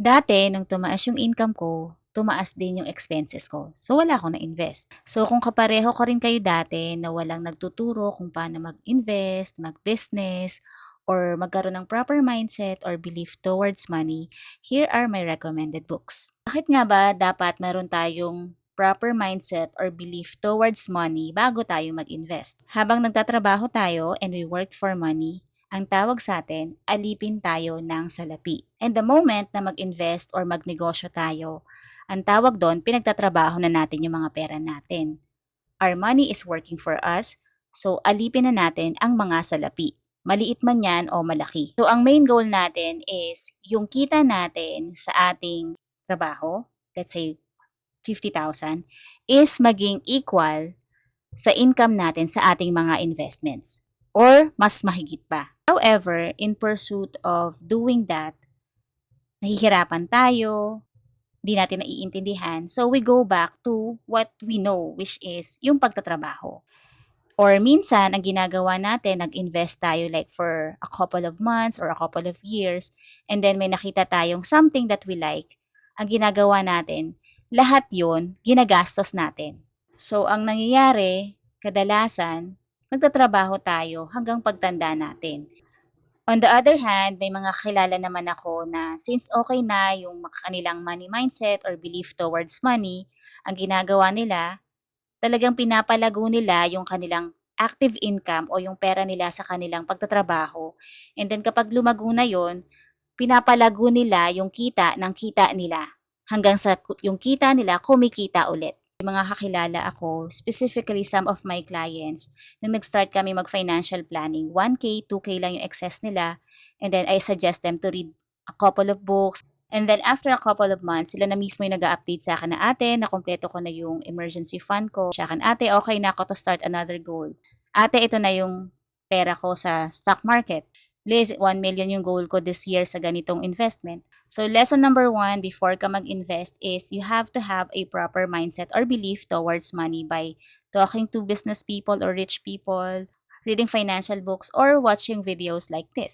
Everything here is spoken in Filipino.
Dati, nung tumaas yung income ko, tumaas din yung expenses ko. So, wala akong na-invest. So, kung kapareho ko rin kayo dati na walang nagtuturo kung paano mag-invest, mag-business, or magkaroon ng proper mindset or belief towards money, here are my recommended books. Bakit nga ba dapat meron tayong proper mindset or belief towards money bago tayo mag-invest? Habang nagtatrabaho tayo and we worked for money, ang tawag sa atin, alipin tayo ng salapi. And the moment na mag-invest or magnegosyo tayo, ang tawag doon, pinagtatrabaho na natin yung mga pera natin. Our money is working for us, so alipin na natin ang mga salapi. Maliit man yan o malaki. So ang main goal natin is yung kita natin sa ating trabaho, let's say 50,000, is maging equal sa income natin sa ating mga investments or mas mahigit pa. However, in pursuit of doing that, nahihirapan tayo, di natin naiintindihan. So we go back to what we know, which is yung pagtatrabaho. Or minsan, ang ginagawa natin, nag-invest tayo like for a couple of months or a couple of years, and then may nakita tayong something that we like. Ang ginagawa natin, lahat yon ginagastos natin. So, ang nangyayari, kadalasan, nagtatrabaho tayo hanggang pagtanda natin. On the other hand, may mga kilala naman ako na since okay na yung kanilang money mindset or belief towards money, ang ginagawa nila, talagang pinapalago nila yung kanilang active income o yung pera nila sa kanilang pagtatrabaho. And then kapag lumago na yon, pinapalago nila yung kita ng kita nila hanggang sa yung kita nila kumikita ulit. Yung mga kakilala ako, specifically some of my clients, nung nag-start kami mag-financial planning, 1K, 2K lang yung excess nila. And then I suggest them to read a couple of books. And then after a couple of months, sila na mismo yung nag-update sa akin na ate, nakompleto ko na yung emergency fund ko. Sa akin, ate, okay na ako to start another goal. Ate, ito na yung pera ko sa stock market. Liz, 1 million yung goal ko this year sa ganitong investment. So lesson number 1 before ka mag-invest is you have to have a proper mindset or belief towards money by talking to business people or rich people, reading financial books, or watching videos like this.